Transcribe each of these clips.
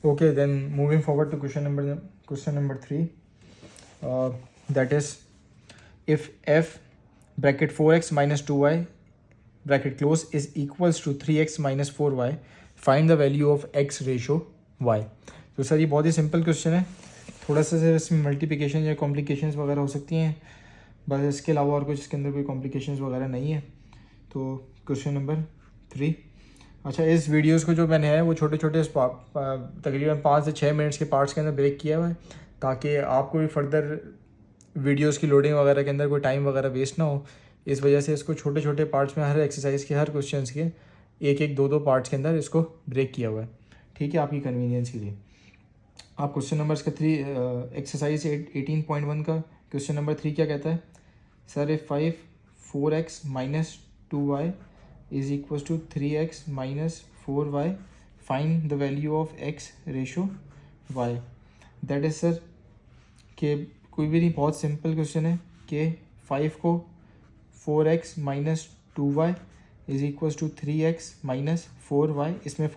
Okay, then moving forward to question number 3. That is, if f bracket 4x minus 2y bracket close is equals to 3x minus 4y, find the value of x ratio y. तो sir ये बहुत ही simple question है, थोड़ा सा sir इसमें multiplication या complications वगैरह हो सकती हैं, बस इसके अलावा और कुछ इसके अंदर कोई कॉम्प्लिकेशंस वगैरह नहीं है. तो क्वेश्चन नंबर 3. अच्छा, इस वीडियोस को जो मैंने है वो छोटे छोटे तकरीबन 5 से 6 मिनट्स के पार्ट्स के अंदर ब्रेक किया हुआ है, ताकि आपको भी फर्दर वीडियोस की लोडिंग वगैरह के अंदर कोई टाइम वगैरह वेस्ट ना हो. इस वजह से इसको छोटे छोटे पार्ट्स में हर एक्सरसाइज के, हर क्वेश्चन के एक एक दो पार्ट्स के अंदर इसको ब्रेक किया हुआ है. ठीक है, आपकी कन्वीनियंस के लिए. आप क्वेश्चन नंबर इसका 3 एक्सरसाइज 18.1 का क्वेश्चन नंबर 3 क्या कहता है? Sir if 4x minus 2y is equal to 3x minus 4y, find the value of x ratio y. That is sir कि कोई भी नहीं, बहुत सिंपल क्वेश्चन है कि 5 को 4x minus 2y is equal to 3x minus 4y, इसमें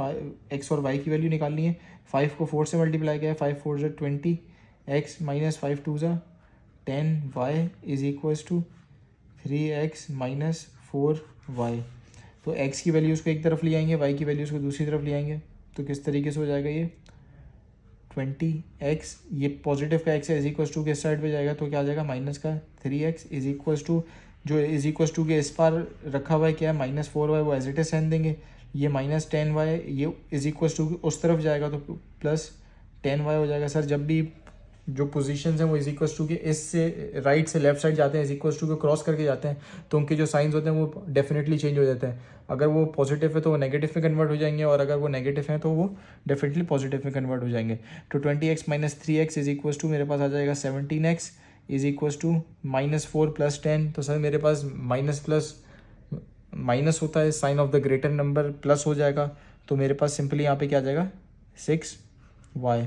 x और y की वैल्यू निकालनी है. 5 को 4 से मल्टीप्लाई किया है, 5 4 ज़ा 20, x माइनस 5 2 ज़ा 10, y is equal to 3x minus 4y. तो x की वैल्यूज़ को एक तरफ ले आएंगे, y की वैल्यूज़ को दूसरी तरफ ले आएंगे. तो किस तरीके से हो जाएगा ये 20x, ये पॉजिटिव का x है, इज इक्वल टू किस साइड पे जाएगा, तो क्या आ जाएगा माइनस का 3x इज इक्वल टू, जो इज इक्वल टू के इस पार रखा हुआ है क्या है माइनस 4y, वो एज इट इज रहने देंगे. ये माइनस 10y, ये इज इक्वल टू उस तरफ जाएगा तो प्लस 10y हो जाएगा. सर जब भी जो पोजीशंस हैं वो इज इक्वल टू के इससे राइट से लेफ्ट साइड जाते हैं, इज इक्वल टू के क्रॉस करके जाते हैं, तो उनके जो साइंस होते हैं वो डेफिनेटली चेंज हो जाते हैं. अगर वो पॉजिटिव है तो वो नेगेटिव में कन्वर्ट हो जाएंगे, और अगर वो नेगेटिव है तो वो डेफिनेटली पॉजिटिव में कन्वर्ट हो जाएंगे. तो 20x minus 3x is equal to मेरे पास आ जाएगा 17x is equal to minus 4 plus 10. तो सर मेरे पास माइनस प्लस माइनस होता है, sign of the greater number plus हो जाएगा, तो मेरे पास सिंपली यहाँ पे क्या आ जाएगा 6y.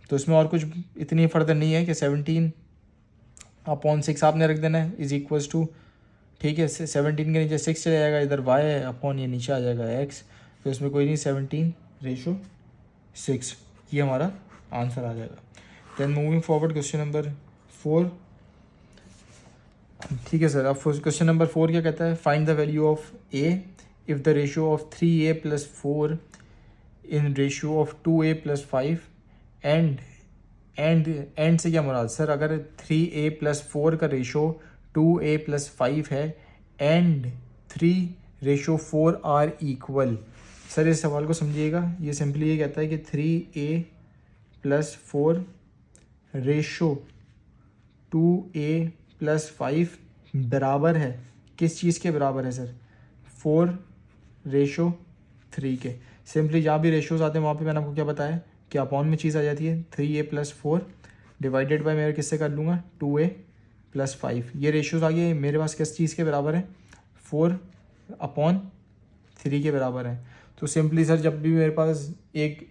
तो इसमें और कुछ इतनी फर्दर नहीं है कि 17/6 आपने रख देना है इज इक्वल टू, ठीक है, 17 के नीचे 6 चले जाएगा, इधर y है अपॉन ये नीचे आ जाएगा x. तो इसमें कोई नहीं, 17/6, ये हमारा आंसर आ जाएगा. Then moving forward question number 4. ठीक है सर, अब क्वेश्चन नंबर 4 क्या कहता है? Find the value of a if the ratio of 3a plus 4 in ratio of 2a plus 5 and से क्या मुराद? सर अगर 3a प्लस 4 का रेशो 2a प्लस 5 है and 3 ratio 4 are equal. Sir इस सवाल को समझिएगा, ये सिंपली ये कहता है कि 3a plus 4 ratio 2a plus 5 बराबर है, किस चीज़ के बराबर है सर? 4 रेशो 3 के. सिंपली जहाँ भी रेशोज़ आते हैं वहाँ पे मैंने आपको क्या बताया कि अपॉन में चीज़ आ जाती है 3a प्लस 4 डिवाइडेड बाय मैं किससे कर लूँगा 2a प्लस 5. ये रेशोज़ आ गए मेरे पास किस चीज़ के बराबर है? 4/3 के बराबर है. तो सिंपली सर जब भी मेरे पास एक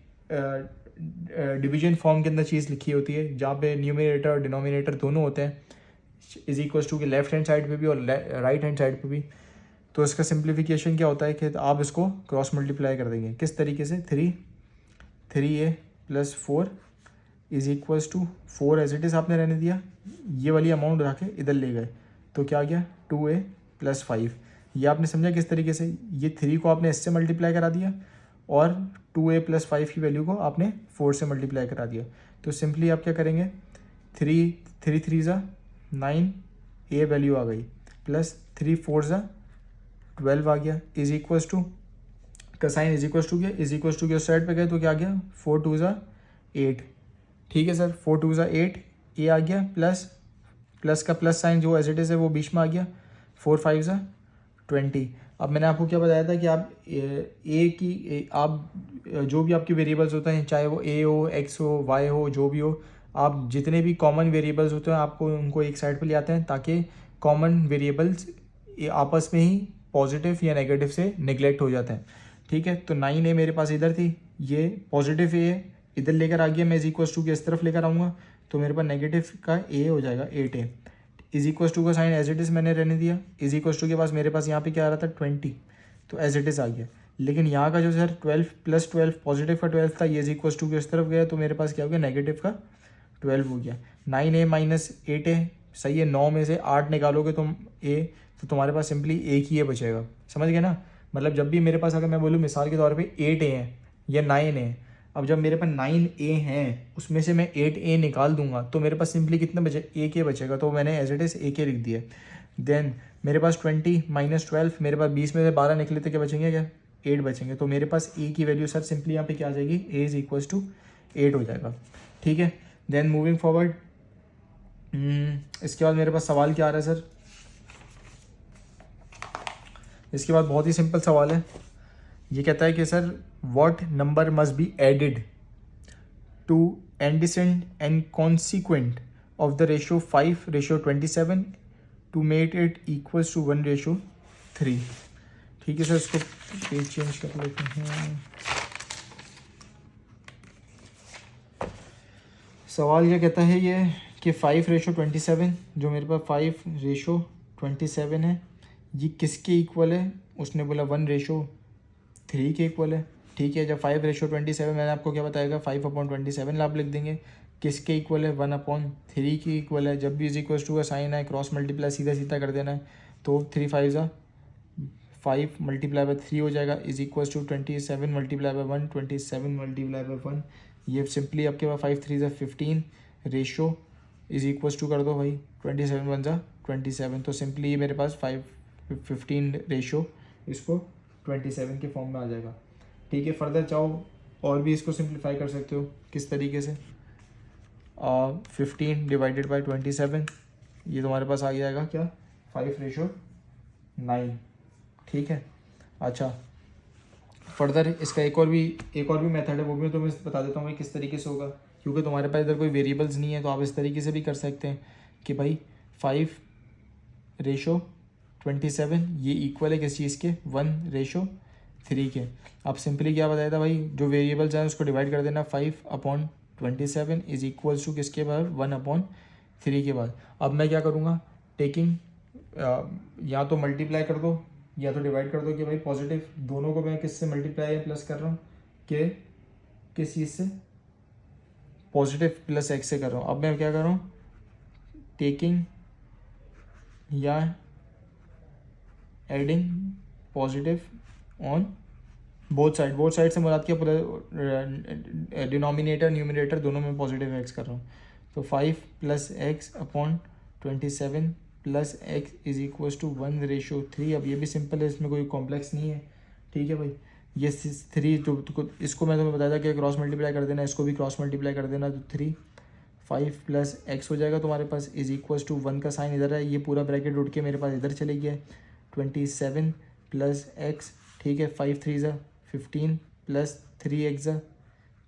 डिवीजन फॉर्म के अंदर चीज़ लिखी होती है जहाँ पे न्यूमरेटर और डिनोमिनेटर दोनों होते हैं इज इक्वल टू के लेफ्ट हैंड साइड पे भी और राइट हैंड साइड पे भी, तो इसका सिंप्लीफिकेशन क्या होता है कि आप इसको क्रॉस मल्टीप्लाई कर देंगे. किस तरीके से? 3a plus 4 is equals to 4 as it is आपने रहने दिया, ये वाली अमाउंट रख के इधर ले गए, तो क्या आ गया 2a प्लस 5. ये आपने समझा किस तरीके से? ये 3 को आपने इससे मल्टीप्लाई करा दिया और 2a प्लस 5 की वैल्यू को आपने 4 से मल्टीप्लाई करा दिया. तो सिंपली आप क्या करेंगे 3 3 ज़ा 9 a वैल्यू आ गई, प्लस 3 4 ज़ा 12 आ गया, इज इक्वल्स टू का साइन इज इक्वल्स टू क्या, इज इक्वल्स टू के उस साइड पे गए तो क्या आ गया 4 2 ज़ा 8. ठीक है सर, 4 2 ज़ा 8 ए आ गया, प्लस का प्लस साइन जो एज इट इज़ है वो बीच में आ गया, 4 5 ज़ा 20. अब मैंने आपको क्या बताया था कि आप आप जो भी आपके वेरिएबल्स होते हैं, चाहे वो a हो x हो y हो जो भी हो, आप जितने भी कॉमन वेरिएबल्स होते हैं आपको उनको एक साइड पे ले आते हैं ताकि कॉमन वेरिएबल्स आपस में ही पॉजिटिव या नेगेटिव से नेगलेक्ट हो जाते हैं. ठीक है, तो 9a मेरे पास इधर थी, ये पॉजिटिव a है, इधर लेकर आ गया मैं इज इक्वल्स टू के इस तरफ लेकर आऊँगा, तो मेरे पास नेगेटिव का a हो जाएगा 8a. इज इक्वल्स टू का साइन एज इट इज़ मैंने रहने दिया, इज इक्वल्स टू के पास मेरे पास यहाँ पे क्या आ रहा था 20, तो एज इट इज़ आ गया. लेकिन यहाँ का जो सर 12 + 12 पॉजिटिव का 12 था, ये इज इक्वल टू किस तरफ गया, तो मेरे पास क्या हो गया, नेगेटिव का 12 हो गया। 9a - 8a सही है, 9 में से 8 निकालोगे तुम a, तो तुम्हारे पास सिंपली एक ही a बचेगा। समझ गए ना, मतलब जब भी मेरे पास अगर मैं बोलूँ मिसाल के तौर पे 8a है या 9a है, अब जब मेरे पास 9a हैं उसमें से मैं 8a निकाल दूंगा तो मेरे पास सिंपली कितना बचे, एक a बचेगा, तो मैंने एज इट इज़ एक a लिख दिया। देन मेरे पास 20 - 12, मेरे पास 20 में से 12 निकले तो क्या बचेंगे, क्या 8 बचेंगे, तो मेरे पास a की वैल्यू सर सिंपली यहाँ पे क्या आ जाएगी, a इज इक्वल टू 8 हो जाएगा। ठीक है, देन मूविंग फॉरवर्ड, इसके बाद मेरे पास सवाल क्या आ रहा है सर, इसके बाद बहुत ही सिंपल सवाल है। ये कहता है कि sir what number must be added to antecedent and consequent of the ratio 5:27 to make it equals to 1:3। ठीक है सर, इसको पेज चेंज कर लेते हैं। सवाल क्या कहता है ये कि 5:27 जो मेरे पास 5:27 है, ये किसके इक्वल है, उसने बोला 1:3 के इक्वल है। ठीक है, जब 5:27 मैंने आपको क्या बताएगा, 5/27 आप लिख देंगे, किसके इक्वल है, 1/3 के इक्वल है। जब भी इज इक्वल टू का साइन है, क्रॉस मल्टीप्लाई सीधा सीधा कर देना है, तो 3 5 × 5 × 3 हो जाएगा, इज इक्वल टू 27 × 1, 27 × 1, ये सिंपली आपके पास 5 3 × 15 रेशो इज इक्वल टू कर दो भाई 27 1 × 27, तो सिंपली ये मेरे पास 5/15 रेशो इसको 27 के फॉर्म में आ जाएगा। ठीक है, फर्दर चाहो और भी इसको सिंप्लीफाई कर सकते हो, किस तरीके से, 15 / 27, ये तुम्हारे पास आ जाएगा क्या, 5:9। ठीक है, अच्छा फर्दर इसका एक और भी मेथड है, वो भी मैं तुम्हें बता देता हूँ भाई किस तरीके से होगा, क्योंकि तुम्हारे पास इधर कोई वेरिएबल्स नहीं है, तो आप इस तरीके से भी कर सकते हैं कि भाई 5:27 ये इक्वल है किस चीज़ के, 1:3 के। अब सिंपली क्या बताया था भाई, जो वेरिएबल्स हैं उसको डिवाइड कर देना, 5/27 इज इक्वल टू किसके बाद, 1/3 के बाद। अब मैं क्या करूँगा, टेकिंग या तो मल्टीप्लाई कर दो या तो डिवाइड कर दो कि भाई पॉजिटिव, दोनों को मैं किससे मल्टीप्लाई या प्लस कर रहा हूँ, कि किस चीज़ से, पॉजिटिव प्लस x से कर रहा हूँ। अब मैं क्या कर रहा हूँ, टेकिंग या adding positive on both side से मुराद किया पूरा डिनोमिनेटर न्यूमिनेटर दोनों में पॉजिटिव x कर रहा हूँ, तो 5 + x/27 + x is equal to 1:3। अब ये भी सिंपल है, इसमें कोई कॉम्प्लेक्स नहीं है। ठीक है भाई, ये 3 तो इसको मैं तुम्हें बताया था कि क्रॉस मल्टीप्लाई कर देना, इसको भी क्रॉस मल्टीप्लाई कर देना, तो 3 5 + x हो जाएगा तुम्हारे पास, इज इक्वल टू 1 का साइन इधर है, ये पूरा ब्रैकेट उठ के मेरे पास इधर चले गया, 27 + x। ठीक है, 5 3 × 15 + 3x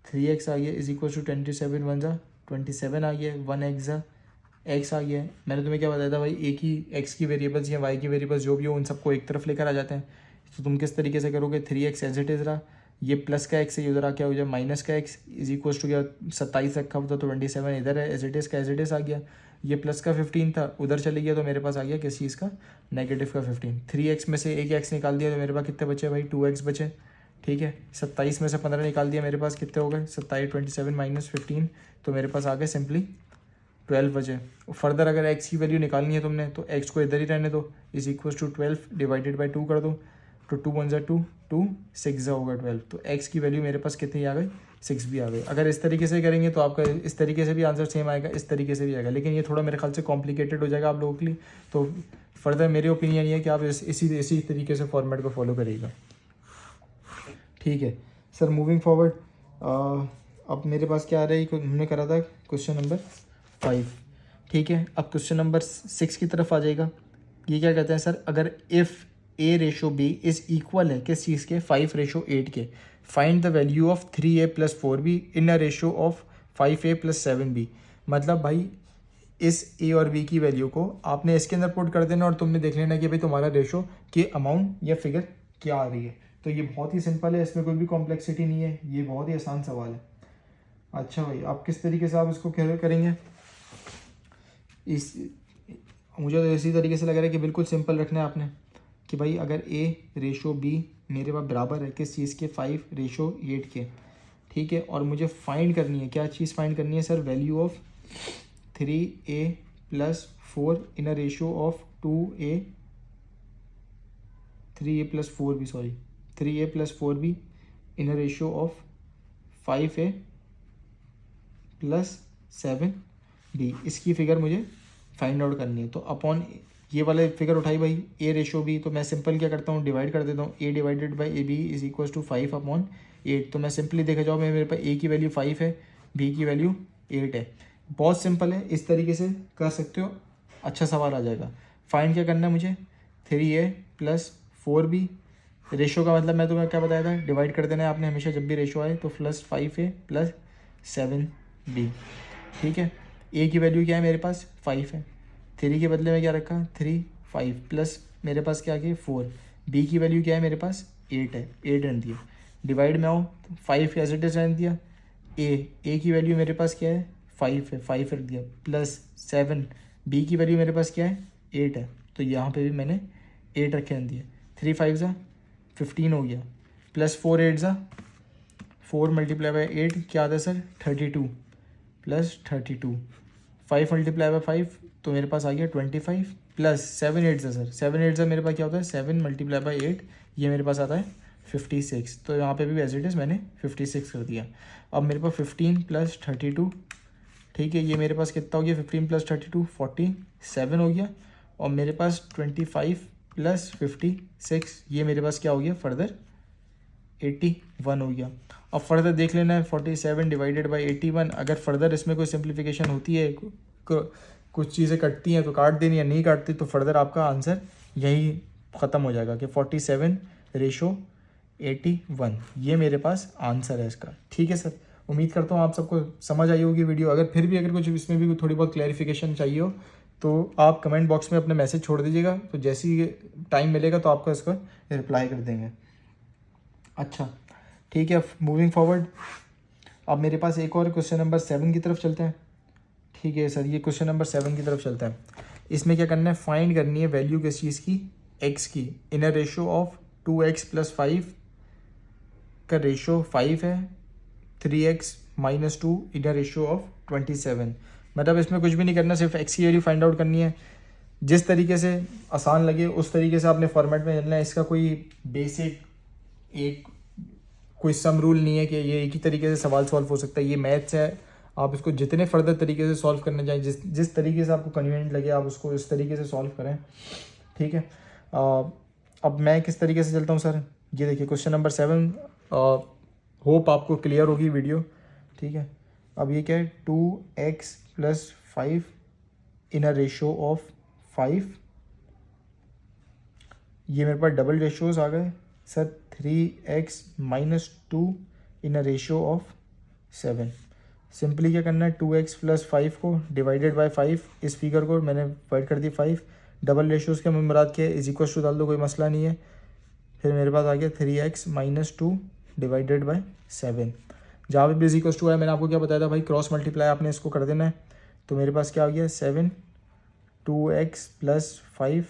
3x आ गया, इज इक्वल टू 27 1 × 27 आ गया, 1x x आ गया। मैंने तुम्हें क्या बताया था भाई, एक ही x की वेरिएबल्स या y की वेरिएबल्स जो भी हो उन सबको एक तरफ लेकर आ जाते हैं, तो तुम किस तरीके से करोगे, 3x एज इट इज़ रहा, ये प्लस का x है, उधर क्या हो जाए माइनस का x, इज इक्वल टू क्या 27 रखा हुआ था, तो 27 इधर है, एज इट इज़ का एज इट इज़ आ गया, ये प्लस का 15 था उधर चले गया, तो मेरे पास आ गया किस चीज़ का, नेगेटिव का 15। 3x में से एक x निकाल दिया तो मेरे पास कितने बचे भाई, 2x बचे। ठीक है, 27 में से 15 निकाल दिया, मेरे पास कितने हो गए, 27 15, तो मेरे पास आ गए सिंपली 12 बचे। फर्दर अगर x की वैल्यू निकालनी है तुमने, तो x को इधर ही रहने दो, इज इक्वल टू 12 / 2 कर दो, तो 2 1 × 2 2 6 होगा 12, तो x की वैल्यू मेरे पास कितनी आ गई, 6 भी आ गई। अगर इस तरीके से करेंगे तो आपका इस तरीके से भी आंसर सेम आएगा, इस तरीके से भी आएगा, लेकिन ये थोड़ा मेरे ख्याल से कॉम्प्लिकेटेड हो जाएगा आप लोगों के लिए, तो फर्दर मेरी ओपिनियन ये है कि आप इसी तरीके से फॉर्मेट को फॉलो करिएगा। ठीक है सर, मूविंग फॉरवर्ड, अब मेरे पास क्या आ रहा है, हमने करा था क्वेश्चन नंबर 5। ठीक है, अब क्वेश्चन नंबर 6 की तरफ आ जाएगा। ये क्या कहते हैं सर, अगर इफ़ a/b इज़ इक्वल है किस चीज़ के, 5:8 के, find the value of 3a + 4b in a ratio of 5a + 7b। मतलब भाई इस a और b की वैल्यू को आपने इसके अंदर पुट कर देना और तुमने देख लेना कि भाई तुम्हारा रेशो की अमाउंट या फिगर क्या आ रही है। तो ये बहुत ही सिंपल है, इसमें कोई भी कॉम्प्लेक्सिटी नहीं है, ये बहुत ही आसान सवाल है। अच्छा भाई, आप किस तरीके से आप इसको करेंगे, मुझे तो इसी तरीके से लग रहा है कि बिल्कुल सिंपल रखना है आपने, कि भाई अगर a/b मेरे पास बराबर है किस चीज़ के 5:8 के, ठीक है। और मुझे फाइंड करनी है, क्या चीज़ फाइंड करनी है sir, value of 3a + 4 in a ratio of 3a + 4b, sorry 3a + 4b in a ratio of 5a + 7b। इसकी फिगर मुझे फाइंड आउट करनी है। तो अपॉन ये वाले फिगर उठाई भाई, a रेशो b, तो मैं सिंपल क्या करता हूँ, डिवाइड कर देता हूँ। a divided by ab is equal to 5/8। तो मैं सिंपली देखा जाओ, मेरे पास a की वैल्यू 5 है, b की वैल्यू 8 है। बहुत सिंपल है, इस तरीके से कर सकते हो, अच्छा सवाल आ जाएगा। फाइंड क्या करना है मुझे, 3a + 4b। रेशो का मतलब मैं तुम्हें क्या बताया था, डिवाइड कर देना है आपने हमेशा जब भी रेशो आए तो, +5a + 7b, ठीक है। a की वैल्यू क्या है मेरे पास 5 है, 3 के बदले में क्या रखा 3, 5 प्लस मेरे पास क्या आ गया 4। b की वैल्यू क्या है मेरे पास 8 है, 8 रन दिया। डिवाइड में आओ तो 5 एज इट इज रन दिया। a की वैल्यू मेरे पास क्या है 5 है, 5 रख दिया, + 7। b की वैल्यू मेरे पास क्या है 8 है, तो यहाँ पे भी मैंने 8 रखे रन दिए। 3 5 ज़ा 15 हो गया, +4 8 ज़ा 4 × 8 क्या आता है सर 32 + 32। 5 × 5 तो मेरे पास आ गया 25 + 7 8 सर 7 8 से मेरे पास क्या होता है 7 × 8, ये मेरे पास आता है 56। तो यहाँ पे भी एज इट इज़ मैंने 56 कर दिया। अब मेरे पास 15 + 32, ठीक है, ये मेरे पास कितना हो गया 15 + 32 47 हो गया। और मेरे पास 25 + 56, ये मेरे पास क्या हो गया फर्दर 81 हो गया। अब फर्दर देख लेना है 47 डिवाइडेड बाई 81। अगर फर्दर इसमें कोई सिंप्लीफिकेशन होती है, कुछ चीज़ें कटती हैं तो काट देनी, या नहीं काटती तो फर्दर आपका आंसर यही ख़त्म हो जाएगा कि 47:81, ये मेरे पास आंसर है इसका, ठीक है सर। उम्मीद करता हूँ आप सबको समझ आई होगी वीडियो। अगर फिर भी अगर कुछ इसमें भी थोड़ी बहुत क्लैरिफिकेशन चाहिए हो तो आप कमेंट बॉक्स में अपने मैसेज छोड़ दीजिएगा, तो जैसे ही टाइम मिलेगा तो आपको इसका रिप्लाई कर देंगे। अच्छा ठीक है, मूविंग फॉरवर्ड, अब मेरे पास एक और क्वेश्चन नंबर 7 की तरफ चलते हैं। ठीक है सर, ये क्वेश्चन नंबर 7 की तरफ चलता है। इसमें क्या करना है, फाइंड करनी है वैल्यू किस चीज़ की, x की, इन अ रेशो ऑफ 2x + 5 का रेशो 5 है, 3x - 2 in a ratio of 27। मतलब इसमें कुछ भी नहीं करना, सिर्फ x की वैल्यू फाइंड आउट करनी है। जिस तरीके से आसान लगे उस तरीके से आपने फॉर्मेट में चलना है। इसका कोई बेसिक कोई सम रूल नहीं है कि ये एक ही तरीके से सवाल सॉल्व हो सकता है। ये मैथ्स है, आप इसको जितने फर्दर तरीके से सॉल्व करना चाहें, जिस तरीके से आपको कन्वीनियंट लगे आप उसको इस तरीके से सॉल्व करें, ठीक है। अब मैं किस तरीके से चलता हूँ सर, ये देखिए क्वेश्चन नंबर 7, होप आपको क्लियर होगी वीडियो, ठीक है। अब ये क्या है, 2x + 5 in a ratio of 5, ये मेरे पास डबल रेशोज आ गए sir, 3x - 2 in a ratio of 7। Simply क्या करना है, 2x + 5 को डिवाइडेड बाय 5, इस फिगर को मैंने डिवाइड कर दी 5, डबल रेशोज के मुराद के इज इक्वल टू डाल दो, कोई मसला नहीं है। फिर मेरे पास आ गया 3x - 2 डिवाइडेड बाय 7। जहाँ पे भी इज इक्वल टू है, मैंने आपको क्या बताया था भाई, क्रॉस मल्टीप्लाई आपने इसको कर देना है। तो मेरे पास क्या आ गया 7, 2x + 5,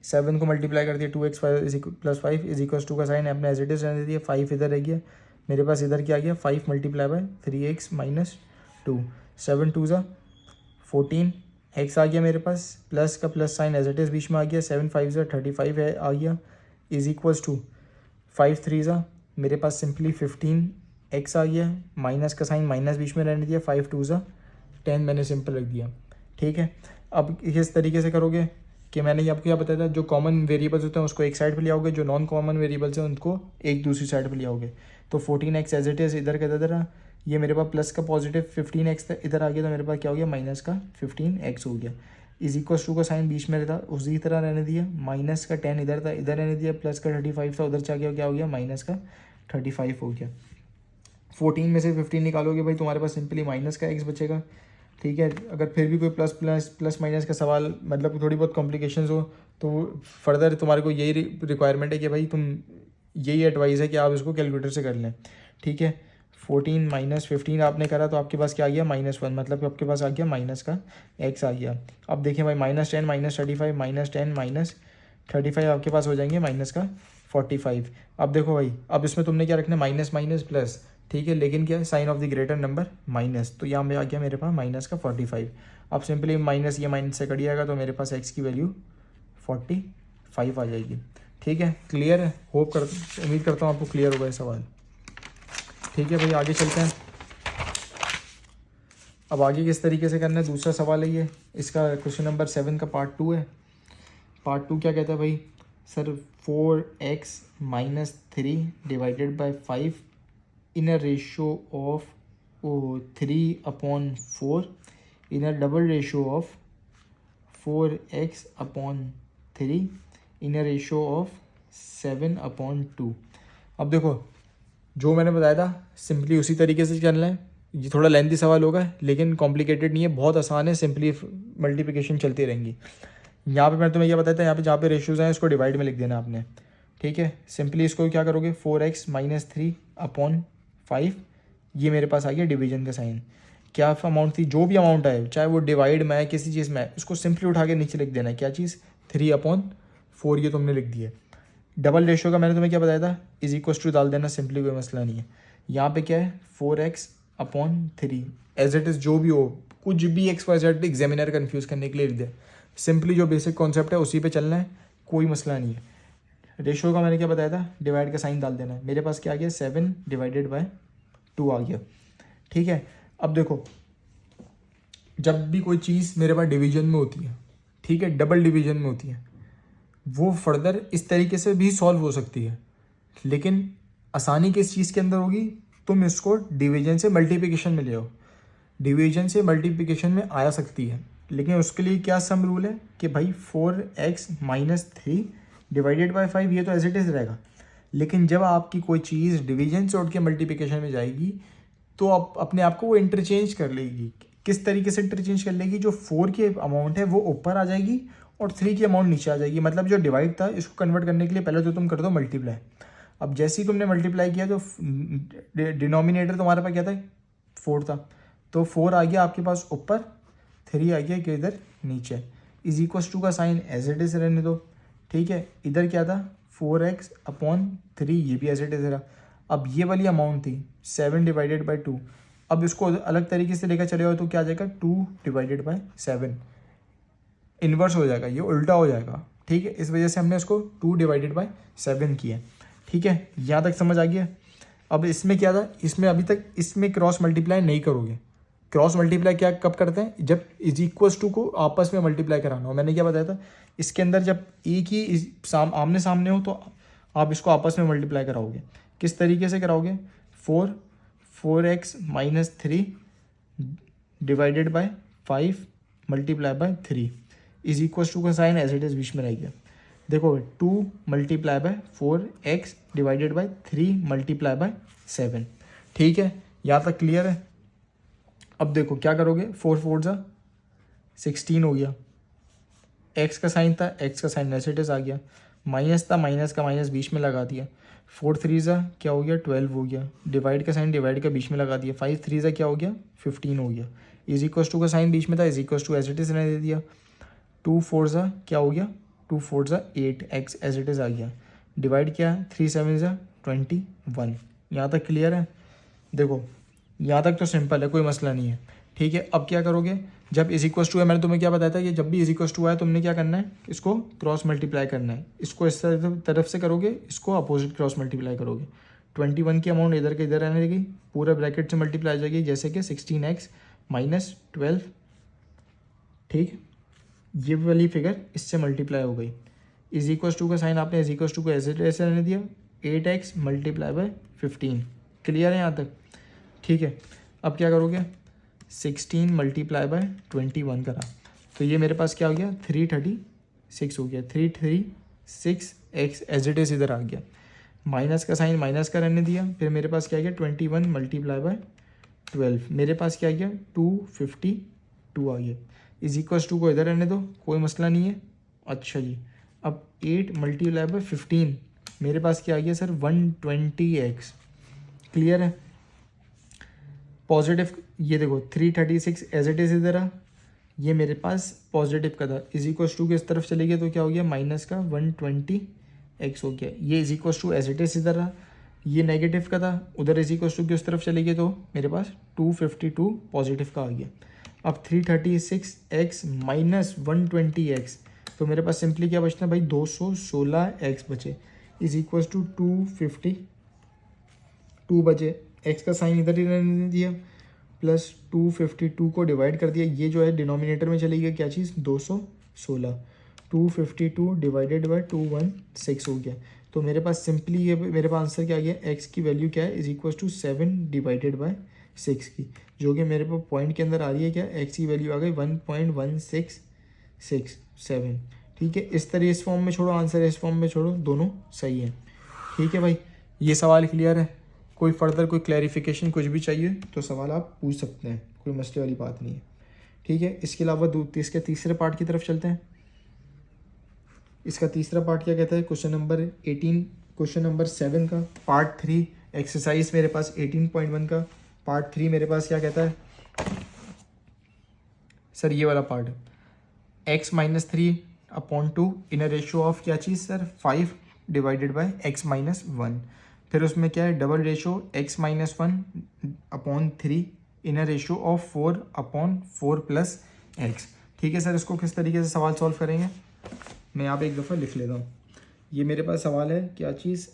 7 को मल्टीप्लाई कर दिया, 2x + 5 इज इक्वल टू का साइन अपने एज इट इज रहने दिया, 5 इधर रह गया। मेरे पास इधर क्या आ गया 5 × 3x - 2, 7 2 ज़ा 14, x आ गया मेरे पास, प्लस का plus sign as it is बीच में आ गया, 7 5 ज़ा 35 है आ गया, इज इक्वल्स टू 5 3 ज़ा मेरे पास सिंपली 15 x आ गया, माइनस का साइन माइनस बीच में रहने दिया, 5 2 ज़ा 10 मैंने सिंपल रख दिया, ठीक है। अब किस तरीके से करोगे कि मैंने आपको क्या बताया था, जो कॉमन वेरिएबल्स होते हैं उसको एक साइड पे ले आओगे, जो नॉन कॉमन वेरिएबल्स हैं उनको एक दूसरी साइड पे ले आओगे। तो 14x एज इट इज़ इधर का इधर, ये मेरे पास प्लस का पॉजिटिव 15x इधर आ गया, तो मेरे पास क्या हो गया माइनस का 15x हो गया, इज इक्वल टू का साइन बीच में रहता उसी तरह रहने दिया, माइनस का 10 इधर था इधर रहने दिया, प्लस का 35 था उधर से क्या हो गया माइनस का 35 हो गया। 14 में से 15 निकालोगे भाई तुम्हारे पास सिंपली माइनस का x बचेगा, ठीक है। अगर फिर भी कोई प्लस माइनस का सवाल मतलब थोड़ी बहुत कॉम्प्लिकेशंस हो तो फर्दर तुम्हारे को यही रिक्वायरमेंट है कि भाई तुम, यही एडवाइस है कि आप इसको कैलकुलेटर से कर लें, ठीक है। 14 - 15 आपने करा तो आपके पास क्या आ गया -1, मतलब कि आपके पास आ गया माइनस का x आ गया। अब देखिए भाई -10 - 35 -10 - 35 आपके पास हो जाएंगे माइनस का 45। अब देखो भाई, अब इसमें तुमने क्या रखना है, माइनस माइनस प्लस, ठीक है, लेकिन क्या है, sign of the greater number minus, तो यहाँ पे आ गया मेरे पास माइनस का 45। अब सिंपली माइनस ये माइनस से कट जाएगा तो मेरे पास एक्स की वैल्यू 45 आ जाएगी। ठीक है, क्लियर है? उम्मीद करता हूँ आपको क्लियर होगा ये सवाल। ठीक है भाई, आगे चलते हैं। अब आगे किस तरीके से करना है, दूसरा सवाल है ये, इसका क्वेश्चन नंबर 7 का पार्ट 2 है। पार्ट 2 क्या कहता है भाई, sir 4x minus 3 divided by 5 in a ratio of 3/4 in a double ratio of 4x/3 in a ratio of 7/2। अब देखो, जो मैंने बताया था सिंपली उसी तरीके से चलना है। ये थोड़ा लेंथी सवाल होगा लेकिन कॉम्प्लिकेटेड नहीं है, बहुत आसान है, सिंपली मल्टीप्लिकेशन चलती रहेंगी। यहाँ पे मैंने तुम्हें क्या बताया था, यहाँ पे जहाँ पे रेशियोज हैं इसको डिवाइड में लिख देना आपने। ठीक है, सिंपली इसको क्या करोगे, 4x माइनस 3/5, ये मेरे पास आ गया डिवीजन का साइन। क्या अमाउंट थी, जो भी अमाउंट आए, चाहे वो डिवाइड में है किसी चीज़ में है, उसको सिंपली उठा के नीचे लिख देना है। क्या चीज़, 3/4, ये तुमने लिख दिया। डबल रेशियो का मैंने तुम्हें क्या बताया था, इज इक्वल टू डाल देना, सिंपली कोई मसला नहीं है। यहाँ पे क्या है, 4x/3 एज इट इज़, जो भी हो, कुछ भी XYZ एग्जामिनर कन्फ्यूज़ करने के लिए लिख दे, सिंपली जो बेसिक कॉन्सेप्ट है उसी पे चलना है, कोई मसला नहीं है। रेशियो का मैंने क्या बताया था, डिवाइड का साइन डाल देना है। मेरे पास क्या आ गया, 7/2 आ गया। ठीक है, अब देखो, जब भी कोई चीज़ मेरे पास डिवीजन में होती है, ठीक है, डबल डिवीजन में होती है, वो फर्दर इस तरीके से भी सॉल्व हो सकती है, लेकिन आसानी किस चीज़ के अंदर होगी, तुम इसको डिवीजन से मल्टीप्लिकेशन में ले आओ। डिवीजन से मल्टीप्लिकेशन में आ सकती है, लेकिन उसके लिए क्या सम रूल है कि भाई 4x माइनस 3 डिवाइडेड बाई 5, ये तो एज इट इज़ रहेगा। लेकिन जब आपकी कोई चीज़ डिवीजन से उठ के मल्टीप्लिकेशन में जाएगी तो आप अपने आप को वो इंटरचेंज कर लेगी। किस तरीके से इंटरचेंज कर लेगी, जो 4 की अमाउंट है वो ऊपर आ जाएगी और 3 की अमाउंट नीचे आ जाएगी। मतलब जो डिवाइड था, इसको कन्वर्ट करने के लिए पहले तो तुम कर दो मल्टीप्लाई। अब जैसे ही तुमने मल्टीप्लाई किया तो डिनोमिनेटर तुम्हारे पास क्या था, 4 था, तो 4 आ गया आपके पास ऊपर, 3 आ गया कि इधर नीचे। इज इक्वस टू का साइन एज इट इज़ रहने दो। ठीक है, इधर क्या था, 4x/3, ये भी एज इट इज़ रहा। अब ये वाली अमाउंट थी 7/2। अब इसको अलग तरीके से लेकर चले हो तो क्या आ जाएगा, 2/7, इन्वर्स हो जाएगा, ये उल्टा हो जाएगा। ठीक है, इस वजह से हमने इसको 2/7 किया। ठीक है, यहाँ तक समझ आ गया। अब इसमें क्या था, इसमें अभी तक इसमें क्रॉस मल्टीप्लाई नहीं करोगे। क्रॉस मल्टीप्लाई क्या कब करते हैं, जब इज इक्वल्स टू को आपस में मल्टीप्लाई कराना हो। मैंने क्या बताया था, इसके अंदर जब एक ही आमने सामने हो तो आप इसको आपस में मल्टीप्लाई कराओगे। किस तरीके से कराओगे, 4x minus 3 divided by 5 multiply by 3 is equal to का साइन एज इट इज़ बीच में रह गया। देखो 2 multiply by 4x divided by 3 multiply by 7। ठीक है, यहाँ तक क्लियर है। अब देखो क्या करोगे, 4 4 जा 16 हो गया, x का साइन था, x का साइन एज इट इज़ आ गया, माइनस था, माइनस का माइनस बीच में लगा दिया, 4 3 जा क्या हो गया, 12 हो गया, डिवाइड का साइन डिवाइड का बीच में लगा दिया, 5 3 जा क्या हो गया, 15 हो गया, इज इक्वल टू का साइन बीच में था, is equal to as it is रहने दे दिया, 2 4 जा क्या हो गया, 2 4 जा 8, x एज इट इज़ आ गया, डिवाइड क्या, 3 7 जा 21। यहाँ तक क्लियर है। देखो यहाँ तक तो सिंपल है, कोई मसला नहीं है। ठीक है, अब क्या करोगे, जब इज इक्वल टू है, मैंने तुम्हें क्या बताया था कि जब भी इज इक्वल टू आए तुमने क्या करना है, इसको क्रॉस मल्टीप्लाई करना है। इसको इस तरफ से करोगे, इसको अपोजिट क्रॉस मल्टीप्लाई करोगे। 21 की अमाउंट इधर के इधर रहने देगी, पूरा ब्रैकेट से मल्टीप्लाई आ जाएगी, जैसे कि 16x माइनस 12। ठीक, ये वाली फिगर इससे मल्टीप्लाई हो गई। इज इक्वल टू का साइन आपने इज इक्वल टू को ऐसे रहने दिया, 8x मल्टीप्लाई बाय 15। क्लियर है यहाँ तक। ठीक है, अब क्या करोगे, 16 मल्टीप्लाई बाय 21 करा, तो ये मेरे पास क्या हो गया, 336 हो गया, 336x एज इट इज़ इधर आ गया, माइनस का साइन माइनस का रहने दिया, फिर मेरे पास क्या आ गया, 21 मल्टीप्लाई बाय 12, मेरे पास क्या आ गया, 252 आ गया। इज इक्वल्स टू को इधर रहने दो, कोई मसला नहीं है। अच्छा जी, अब 8 मल्टीप्लाई बाय 15, मेरे पास क्या आ गया सर, 120x। क्लियर है। पॉजिटिव, ये देखो 336 एज इट इज़ इधर आ, ये मेरे पास पॉजिटिव का था, इज इक्वल्स टू के इस तरफ चले गए तो क्या हो गया, माइनस का 120 एक्स हो गया, ये is equal to as it is इधर रहा, ये नेगेटिव का था, उधर इज इक्वल टू की उस तरफ चले गए तो मेरे पास 252 पॉजिटिव का आ गया। अब 336x माइनस 120x, तो मेरे पास सिंपली क्या बचता है भाई 216x बचे, इज इक्वल टू 252 बचे, x का साइन इधर ही रहने दिया, प्लस 252 को डिवाइड कर दिया, ये जो है डिनोमिनेटर में चली गई क्या चीज़ 216, 252 डिवाइडेड बाई 216 हो गया। तो मेरे पास सिंपली ये मेरे पास आंसर क्या आ गया, x की वैल्यू क्या है is equal to 7 divided by 6 की, जो कि मेरे पास पॉइंट के अंदर आ रही है क्या, x की वैल्यू आ गई 1.1667। ठीक है, इस तरह इस फॉर्म में छोड़ो, आंसर इस फॉर्म में छोड़ो, दोनों सही है। ठीक है भाई, ये सवाल क्लियर है। कोई फर्दर कोई क्लैरिफिकेशन कुछ भी चाहिए तो सवाल आप पूछ सकते हैं, कोई मसले वाली बात नहीं है। ठीक है, इसके अलावा इसके तीसरे पार्ट की तरफ चलते हैं। इसका तीसरा पार्ट क्या कहता है, क्वेश्चन नंबर 18, क्वेश्चन नंबर 7 का पार्ट 3 एक्सरसाइज मेरे पास 18.1 का पार्ट 3 मेरे पास क्या कहता है सर, ये वाला part x minus 3/2 in a ratio of क्या चीज़ sir 5 divided by x minus 1, फिर उसमें क्या है double ratio x minus 1/3 in a ratio of 4/4 plus x। ठीक है सर, इसको किस तरीके से सवाल सॉल्व करेंगे, मैं यहाँ पे एक दफ़ा लिख लेता हूँ। ये मेरे पास सवाल है क्या चीज़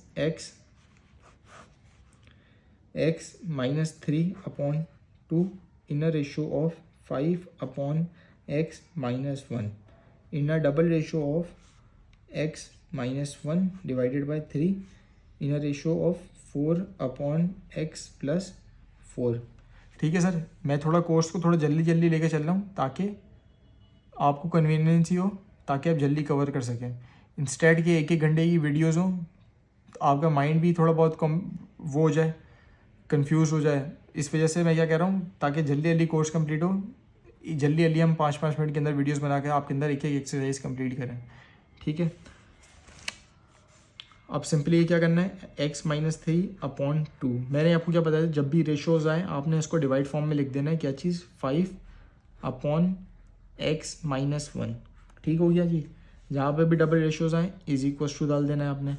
x minus 3/2 in a ratio of 5/x minus 1 in a double ratio of x minus 1 divided by 3 in a ratio of 4/x plus 4। ठीक है सर, मैं थोड़ा कोर्स को थोड़ा जल्दी जल्दी लेके चल रहा हूँ ताकि आपको कन्वीनियंस ही हो, ताकि आप जल्दी कवर कर सकें। इंस्टेड के 1-1 घंटे की वीडियोज़ हों, आपका माइंड भी थोड़ा बहुत कम वो हो जाए, कंफ्यूज हो जाए। इस वजह से मैं क्या कह रहा हूँ, ताकि जल्दी जल्दी कोर्स कंप्लीट हो, जल्दी जल्दी हम 5-5 मिनट के अंदर वीडियोस बना के आपके अंदर एक एक एक्सरसाइज कंप्लीट करें। ठीक है, अब सिंपली क्या करना है, x माइनस 3/2, मैंने आपको क्या बताया, जब भी रेशोज़ आए आपने इसको डिवाइड फॉर्म में लिख देना है, क्या चीज़ 5/x माइनस 1। ठीक हो गया जी, जहाँ पे भी डबल रेशोज़ आए इज इक्वल टू डाल देना है आपने,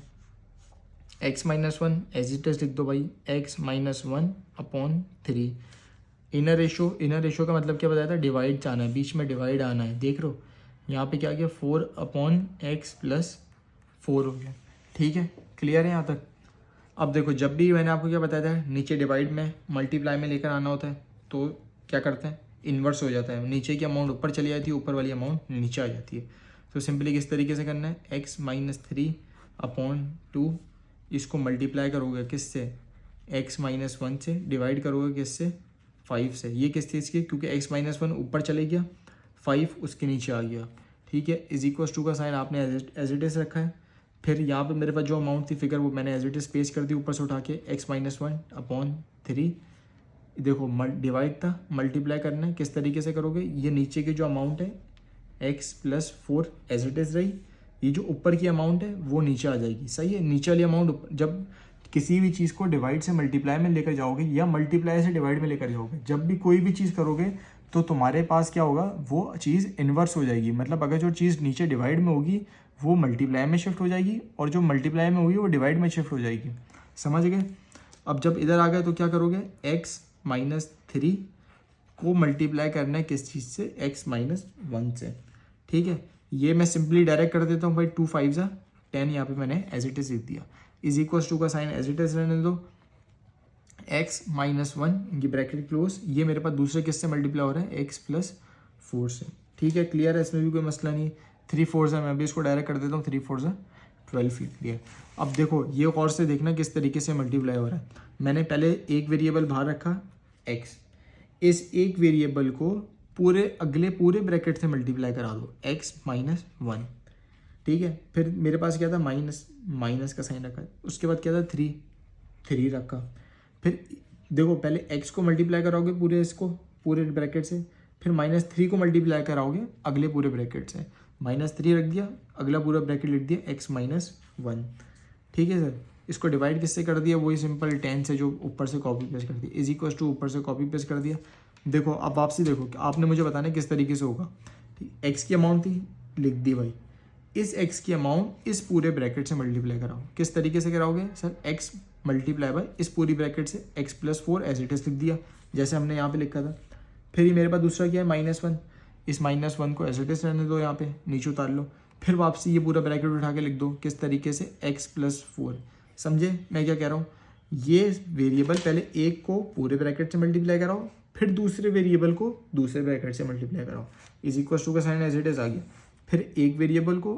x minus 1 as it is लिख दो भाई, x माइनस 1/3 इनर रेशो का मतलब क्या बताया था, डिवाइड आना है, बीच में डिवाइड आना है। देख लो यहाँ पे क्या गया 4/x प्लस 4 हो गया। ठीक है, क्लियर है यहाँ तक। अब देखो, जब भी मैंने आपको क्या बताया था, नीचे डिवाइड में मल्टीप्लाई में लेकर आना होता है तो क्या करते हैं, इन्वर्स हो जाता है, नीचे की अमाउंट ऊपर चली जाती है, ऊपर वाली अमाउंट नीचे आ जाती है। तो सिंपली किस तरीके से करना है, x माइनस 3/2 इसको मल्टीप्लाई करोगे किससे, x माइनस 1 से, डिवाइड करोगे किससे 5 से। ये किस चीज़ की, क्योंकि x माइनस 1 ऊपर चले गया, 5 उसके नीचे आ गया। ठीक है, इज इक्वल टू का साइन आपने एज इट इज रखा है। फिर यहाँ पे मेरे पास जो अमाउंट थी फिगर, वो मैंने एज इट इज पेश कर दी ऊपर से उठा के, x माइनस 1/3। देखो डिवाइड था, मल्टीप्लाई करना है, किस तरीके से करोगे, ये नीचे की जो अमाउंट है x plus 4 as it is रही, ये जो ऊपर की अमाउंट है वो नीचे आ जाएगी। सही है, नीचे वाली अमाउंट, जब किसी भी चीज़ को डिवाइड से मल्टीप्लाई में लेकर जाओगे या मल्टीप्लाई से डिवाइड में लेकर जाओगे, जब भी कोई भी चीज़ करोगे तो तुम्हारे पास क्या होगा, वो चीज़ इन्वर्स हो जाएगी। मतलब अगर जो चीज़ नीचे डिवाइड में होगी वो मल्टीप्लाई में शिफ्ट हो जाएगी, और जो मल्टीप्लाई में होगी वो डिवाइड में शिफ्ट हो जाएगी। समझ गए। अब जब इधर आ गए तो क्या करोगे, x माइनस 3 को मल्टीप्लाई करना है किस चीज़ से, x माइनस 1 से। ठीक है, ये मैं सिंपली डायरेक्ट कर देता हूँ भाई, 2 5 10, यहाँ पे मैंने एज इट इज लिख दिया, इज इक्वल टू का साइन एज इट इज रहने दो, x माइनस 1 ये ब्रैकेट क्लोज, ये मेरे पास दूसरे किससे मल्टीप्लाई हो रहा है, x प्लस 4 से। ठीक है, क्लियर है, इसमें भी कोई मसला नहीं। 3 4 मैं भी इसको डायरेक्ट कर देता हूँ, 3 4 12 लिख दिया। अब देखो ये और से देखना किस तरीके से मल्टीप्लाई हो रहा है। मैंने पहले एक वेरिएबल बाहर रखा x, इस एक वेरिएबल को पूरे ब्रैकेट से मल्टीप्लाई करा दो, x माइनस 1। ठीक है, फिर मेरे पास क्या था, माइनस का साइन रखा, उसके बाद क्या था 3 रखा। फिर देखो पहले x को मल्टीप्लाई कराओगे पूरे ब्रैकेट से, फिर -3 को मल्टीप्लाई कराओगे अगले पूरे ब्रैकेट से, -3 रख दिया, अगला पूरा ब्रैकेट लिख दिया x माइनस 1। ठीक है सर, इसको डिवाइड किससे कर दिया, वही सिंपल 10 से जो ऊपर से कॉपी पेस्ट कर दिया, इज इक्वल टू ऊपर से कॉपी पेस्ट कर दिया। देखो अब वापसी देखो, आपने मुझे बताना किस तरीके से होगा। ठीक, x की अमाउंट थी लिख दी भाई, इस x की अमाउंट इस पूरे ब्रैकेट से मल्टीप्लाई कराओ। किस तरीके से कराओगे सर? x मल्टीप्लाई बाय इस पूरी ब्रैकेट से x+4 एज इट इज लिख दिया जैसे हमने यहाँ पे लिखा था। फिर ये मेरे पास दूसरा क्या है -1, इस -1 को एज इट इज रहने दो, यहाँ पे नीचे उतार लो। फिर वापसी ये पूरा ब्रैकेट उठा के लिख दो। किस तरीके से? x+4। समझे मैं क्या कह रहा हूँ? ये वेरिएबल पहले एक को पूरे ब्रैकेट से मल्टीप्लाई कराओ, फिर दूसरे वेरिएबल को दूसरे ब्रैकेट से मल्टीप्लाई कराओ। इज इक्वल टू का साइन एज इट इज आ गया। फिर एक वेरिएबल को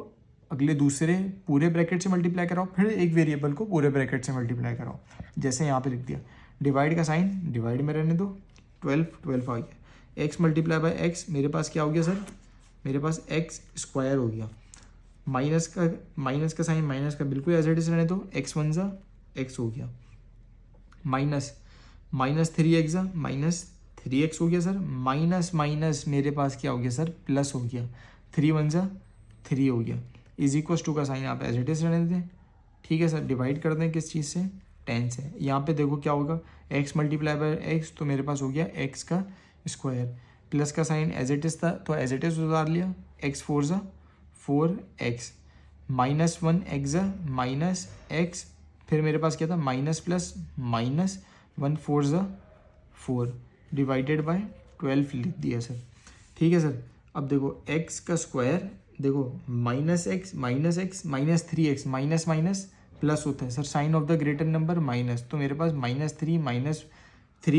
अगले दूसरे पूरे ब्रैकेट से मल्टीप्लाई कराओ, फिर एक वेरिएबल को पूरे ब्रैकेट से मल्टीप्लाई कराओ जैसे यहाँ पे लिख दिया। डिवाइड का साइन डिवाइड में रहने दो, 12 आ गया। x मल्टीप्लाई बाय एक्स मेरे पास क्या हो गया सर? मेरे पास x² हो गया। माइनस का साइन माइनस का बिल्कुल एज इट इज रहने दो, x1 ज़ा x हो गया। -3x -3x हो गया सर। माइनस मेरे पास क्या हो गया सर? प्लस हो गया। 3 × 3 हो गया। इज इक्वल टू का साइन आप एज इट इज रहने दें। ठीक है सर। डिवाइड कर दें किस चीज़ से? 10 से। यहाँ पे देखो क्या होगा, x मल्टीप्लाई बाय x तो मेरे पास हो गया x का स्क्वायर। प्लस का साइन एज इट इज था तो एज इट इज उतार लिया। x4 ज़ा 4x, -1x -x, फिर मेरे पास क्या था? माइनस प्लस माइनस 1 4 ज़ा 4 डिवाइडेड बाय 12 लिख दिया सर। ठीक है सर। अब देखो x का स्क्वायर, देखो -x -3x minus minus plus होता है sir, sign of the greater number minus. तो मेरे पास -3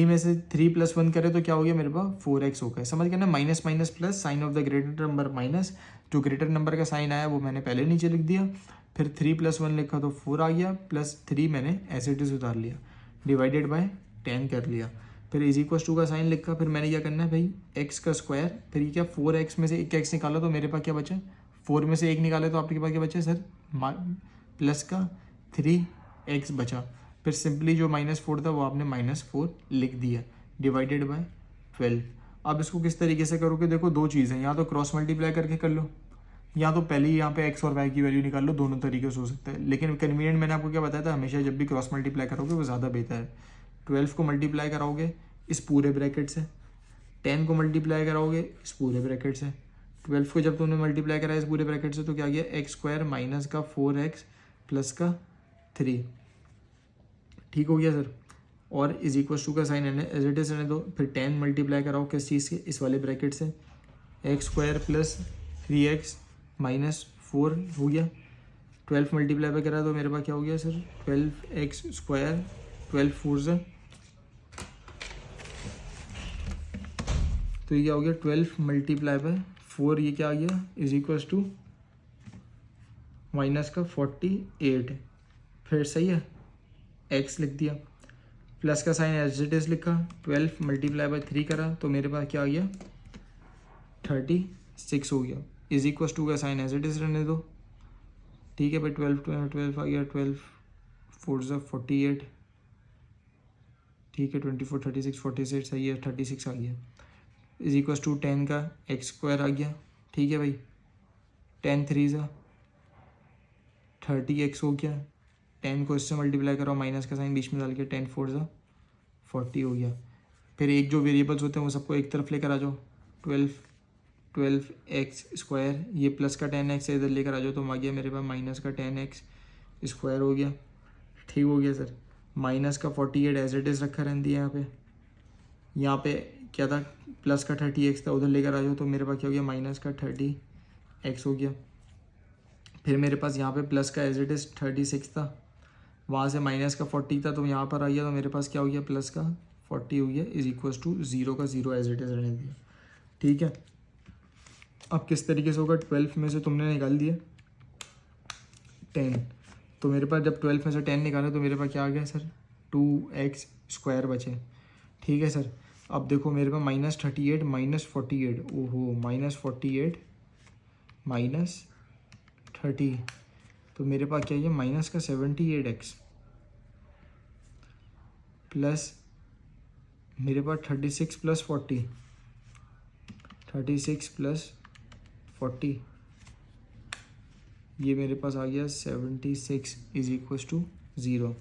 में से 3 + 1 करे तो क्या हो गया मेरे पास? 4x हो गया। समझ गया ना? Minus minus plus, sign of the greater number minus. जो ग्रेटर नंबर का साइन आया वो मैंने पहले नीचे लिख दिया। फिर 3 + 1 लिखा तो 4 आ गया, +3 मैंने एज इट इज उतार लिया, डिवाइडेड बाय 10 कर लिया। फिर इज इक्वल टू का साइन लिखा। फिर मैंने क्या करना है भाई? x का स्क्वायर, फिर ये क्या 4x में से एक x निकाला तो मेरे पास क्या बचा? 4 में से एक निकाले तो आपके पास क्या बचा सर? प्लस का 3x बचा। फिर सिंपली जो -4 था वो आपने -4 लिख दिया, डिवाइडेड बाय 12। अब इसको किस तरीके से करोगे? देखो दो चीज़ें, या तो क्रॉस मल्टीप्लाई करके कर लो, या तो पहले ही यहाँ पे x और y की वैल्यू निकाल लो। दोनों तरीके से हो सकता है, लेकिन कन्वीनियंट मैंने आपको क्या बताया था, हमेशा जब भी क्रॉस मल्टीप्लाई करोगे वो ज़्यादा बेहतर है। 12 को मल्टीप्लाई कराओगे इस पूरे ब्रैकेट से, 10 को मल्टीप्लाई कराओगे इस पूरे ब्रैकेट से। 12 को जब तुमने मल्टीप्लाई कराया इस पूरे ब्रैकेट से तो क्या गया? x² माइनस का 4x प्लस का 3। ठीक हो गया सर। और इज इक्वल टू का साइन एज इट इज रहने दो। फिर 10 मल्टीप्लाई कराओ किस चीज़ से? इस वाले ब्रैकेट से, x² प्लस 3x माइनस 4 हो गया। 12 मल्टीप्लाई पे करा तो मेरे पास क्या हो गया सर? 12x², 12 4 ज़ा, तो ये क्या हो गया? 12 मल्टीप्लाई बाय 4, ये क्या आ गया? इज इक्वल टू माइनस का 48। फिर सही है, x लिख दिया, प्लस का साइन एज इट इज लिखा। 12 मल्टीप्लाई बाय 3 करा तो मेरे पास क्या आ गया? 36 हो गया। इज इक्वल टू का साइन एज इट इज रहने दो। ठीक है भाई। 12 आ गया, 12 4 ज़ा 48। ठीक है, 24 36 46 सही है, 36 आ गया। इज इक्वल टू 10 का x² आ गया। ठीक है भाई। 10 3 ज़ा 30x हो गया। 10 को इससे मल्टीप्लाई करो, माइनस का साइन बीच में डाल के 10 4 ज़ा 40 हो गया। फिर एक जो वेरिएबल्स होते हैं वो सबको एक तरफ लेकर आ जाओ। 12x², ये प्लस का 10x इधर लेकर आ जाओ तो आ गया मेरे पास माइनस का 10x² हो गया। ठीक हो गया सर। माइनस का 48 एज इट इज रखा रहने दिया। यहाँ पे क्या था? प्लस का 30x था, उधर लेकर आ जाओ तो मेरे पास क्या हो गया? माइनस का 30x हो गया। फिर मेरे पास यहाँ पे प्लस का एज इट इज 36 था, वहाँ से माइनस का 40 था तो यहाँ पर आ गया तो मेरे पास क्या हो गया? प्लस का 40 हो गया। इज इक्वल टू 0 का 0 एज इट इज रहने दिया। ठीक है। अब किस तरीके से होगा? 12 में से तुमने निकाल दिया 10, तो मेरे पास जब 12 में से 10 निकाला तो मेरे पास क्या आ गया सर? 2x² बचे। ठीक है सर। अब देखो मेरे पास -38 -48, ओहो -48 -30, तो मेरे पास क्या है? माइनस का 78x प्लस मेरे पास 36 + 40, 36 + 40, ये मेरे पास आ गया 76 इज इक्वल टू 0।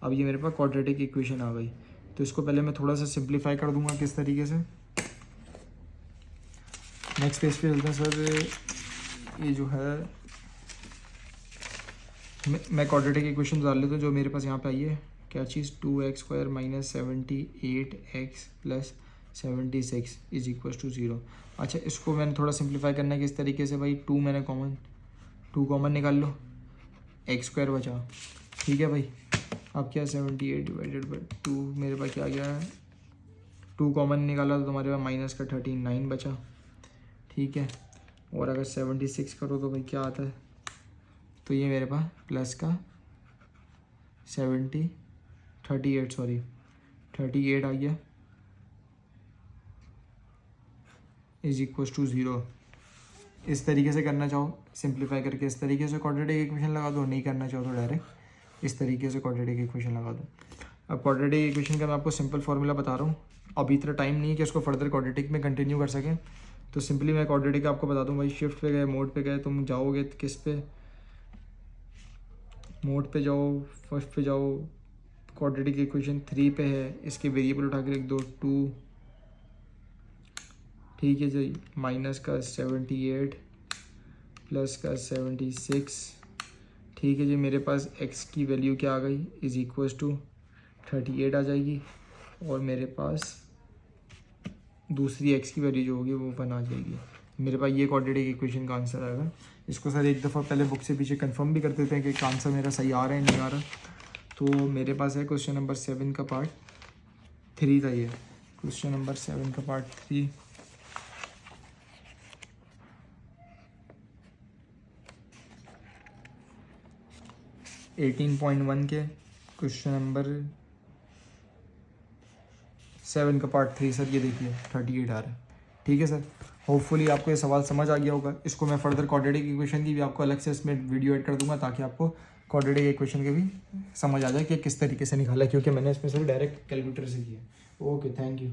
अब ये मेरे पास क्वाड्रेटिक इक्वेशन आ गई। तो इसको पहले मैं थोड़ा सा सिंप्लीफाई कर दूंगा किस तरीके से। नेक्स्ट पेज पे चलते हैं सर। ये जो है मैं क्वाड्रेटिक इक्वेशन डाल लेता हूँ जो मेरे पास यहाँ पे आई है। क्या चीज़, 2x² minus 78x plus 76 is equal to 0। अच्छा, इसको मैंने थोड़ा सिंप्लीफाई करना है किस तरीके से भाई, 2 मैंने टू कॉमन निकाल लो, x² बचा, ठीक है भाई। अब क्या 78 डिवाइडेड बाई 2, मेरे पास क्या आ गया है, 2 कॉमन निकाला तो तुम्हारे पास माइनस का 39 बचा, ठीक है। और अगर 76 करो तो भाई क्या आता है, तो ये मेरे पास प्लस का 38 आ गया इज इक्वल टू 0। इस तरीके से करना चाहो सिंप्लीफाई करके इस तरीके से क्वाड्रेटिक इक्वेशन लगा दो, नहीं करना चाहो तो डायरेक्ट इस तरीके से क्वाड्रेटिक इक्वेशन लगा दो। अब क्वाड्रेटिक इक्वेशन का मैं आपको सिंपल फार्मूला बता रहा हूँ। अभी इतना टाइम नहीं है कि इसको फर्दर क्वाड्रेटिक में कंटिन्यू कर सकें, तो सिंपली मैं क्वाड्रेटिक आपको बता दूँ भाई। शिफ्ट पे गए, मोड पे गए, तुम जाओगे किस पे, मोड पे जाओ, फर्स्ट पे जाओ, क्वाड्रेटिक इक्वेशन 3 पे है, इसके वेरिएबल उठा के लिख दो 2, ठीक है जी। माइनस का 78 प्लस का 76, ठीक है जी। मेरे पास x की वैल्यू क्या आ गई, इज इक्वल टू 38 आ जाएगी, और मेरे पास दूसरी x की वैल्यू जो होगी वो 1 आ जाएगी। मेरे पास ये क्वाड्रेटिक इक्वेशन का आंसर आएगा। इसको सर एक दफ़ा पहले बुक से पीछे कंफर्म भी कर देते हैं कि आंसर मेरा सही आ रहा है नहीं आ रहा। तो मेरे पास है क्वेश्चन नंबर 7 का पार्ट 3 था ये, क्वेश्चन नंबर 7 का पार्ट 3। एटीन पॉइंट 1 के क्वेश्चन नंबर 7 का पार्ट 3 सर, ये देखिए 38 आ रहा है, ठीक है सर। होपफुली आपको ये सवाल समझ आ गया होगा। इसको मैं फर्दर क्वाड्रेटिक इक्वेशन की भी आपको अलग से इसमें वीडियो ऐड कर दूंगा, ताकि आपको क्वाड्रेटिक इक्वेशन के भी समझ आ जाए कि किस तरीके से निकाला है, क्योंकि मैंने इसमें सिर्फ डायरेक्ट कैलकुलेटर से किया। Okay, thank you.